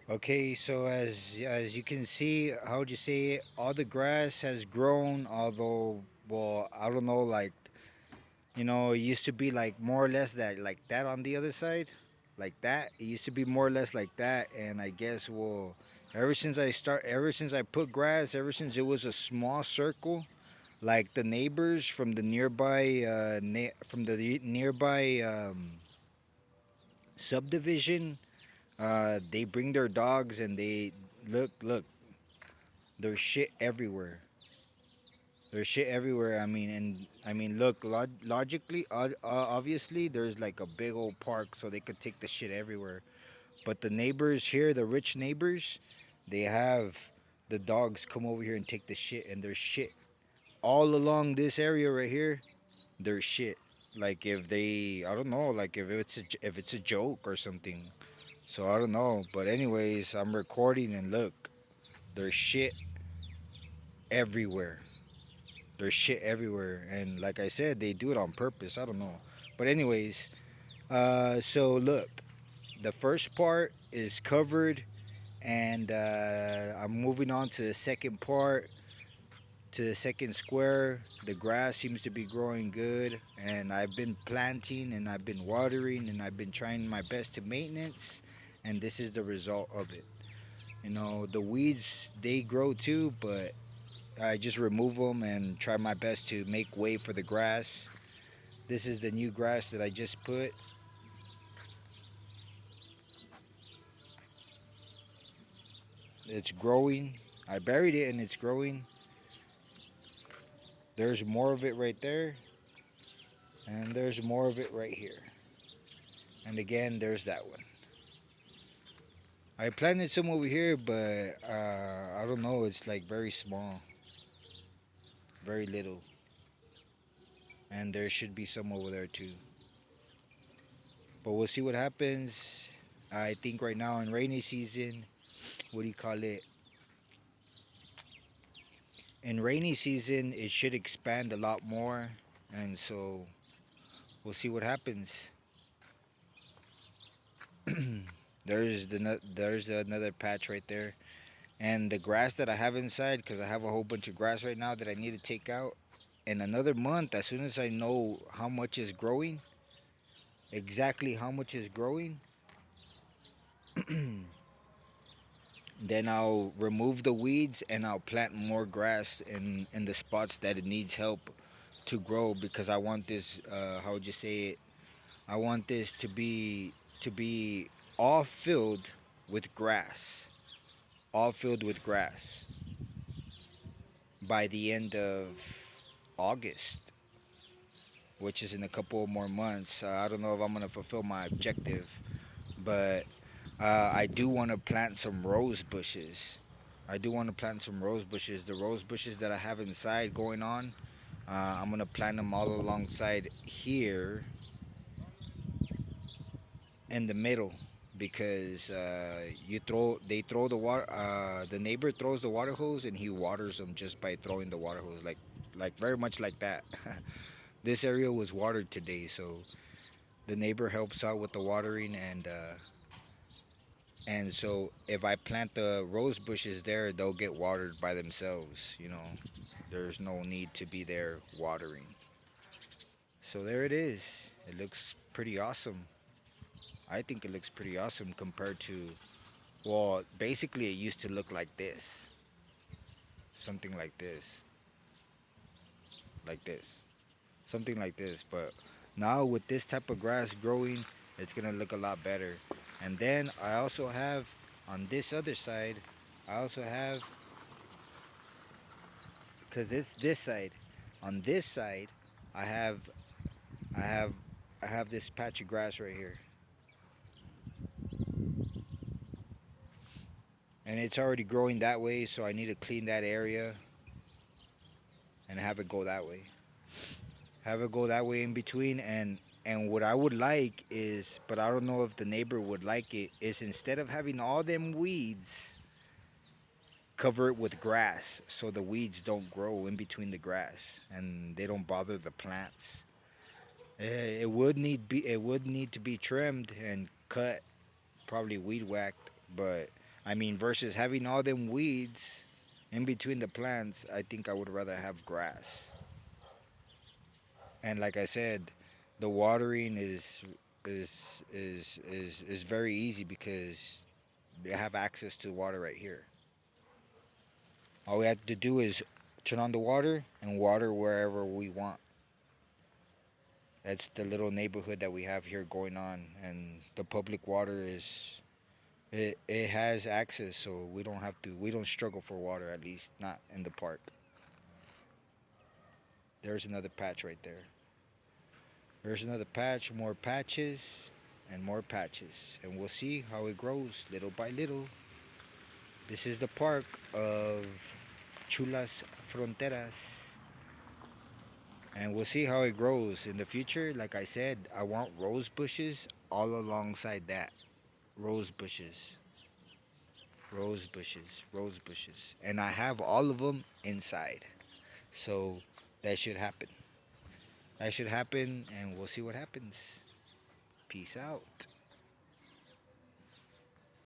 Okay, so as you can see, how would you say it? All the grass has grown, although, well, I don't know, like, it used to be like more or less that on the other side, like that. It used to be more or less like that, and I guess, well, ever since I put grass, ever since it was a small circle, like the neighbors from the nearby, nearby subdivision, they bring their dogs and they look. There's shit everywhere. There's shit everywhere. Look, logically, obviously, there's like a big old park, so they could take the shit everywhere. But the neighbors here, the rich neighbors, they have the dogs come over here and take the shit, and there's shit all along this area right here. There's shit. Like if they, I don't know, like if it's a joke or something. So I don't know. But anyways, I'm recording and look, there's shit everywhere. There's shit everywhere, and like I said, they do it on purpose. I don't know, but anyways, so look, the first part is covered, and I'm moving on to the second part, to the second square. The grass seems to be growing good, and I've been planting, and I've been watering, and I've been trying my best to maintenance, and this is the result of it. The weeds they grow too, but I just remove them and try my best to make way for the grass. This is the new grass that I just put. It's growing. I buried it and it's growing. There's more of it right there, and there's more of it right here. And again, there's that one. I planted some over here, but I don't know. It's like very small, very little. And there should be some over there too. But we'll see what happens. I think right now in rainy season, what do you call it? In rainy season, it should expand a lot more, and so we'll see what happens. There's another patch right there, and the grass that I have inside, because I have a whole bunch of grass right now that I need to take out. In another month, as soon as I know how much is growing, exactly how much is growing, then I'll remove the weeds and I'll plant more grass in the spots that it needs help to grow, because I want this. How would you say it? I want this to be all filled with grass, all filled with grass by the end of August, which is in a couple more months. I don't know if I'm gonna fulfill my objective, but I do want to plant some rose bushes. I do want to plant some rose bushes. The rose bushes that I have inside going on, I'm gonna plant them all alongside here in the middle, because they throw the water. The neighbor throws the water hose and he waters them just by throwing the water hose, like very much like that. This area was watered today, so the neighbor helps out with the watering, and so if I plant the rose bushes there, they'll get watered by themselves. There's no need to be there watering. So there it is. It looks pretty awesome. I think it looks pretty awesome compared to, well, basically, it used to look like this, something like this, something like this. But now with this type of grass growing, it's gonna look a lot better. And then I also have on this other side, I also have, because it's this side. On this side, I have, I have, I have this patch of grass right here, and it's already growing that way. So I need to clean that area and have it go that way. Have it go that way in between, and what I would like is, but I don't know if the neighbor would like it, is instead of having all them weeds, cover it with grass so the weeds don't grow in between the grass and they don't bother the plants. It would need to be trimmed and cut, probably weed whacked, but I mean, versus having all them weeds in between the plants, I think I would rather have grass. And like I said, the watering is very easy because they have access to water right here. All we have to do is turn on the water and water wherever we want. That's the little neighborhood that we have here going on, and the public water is it has access, so we don't struggle for water, at least not in the park. There's another patch right there. There's another patch, more patches, and more patches, and we'll see how it grows little by little. This is the park of Chulas Fronteras, and we'll see how it grows in the future. Like I said, I want rose bushes all alongside that. Rose bushes, rose bushes, rose bushes, and I have all of them inside. So that should happen. That should happen, and we'll see what happens. Peace out.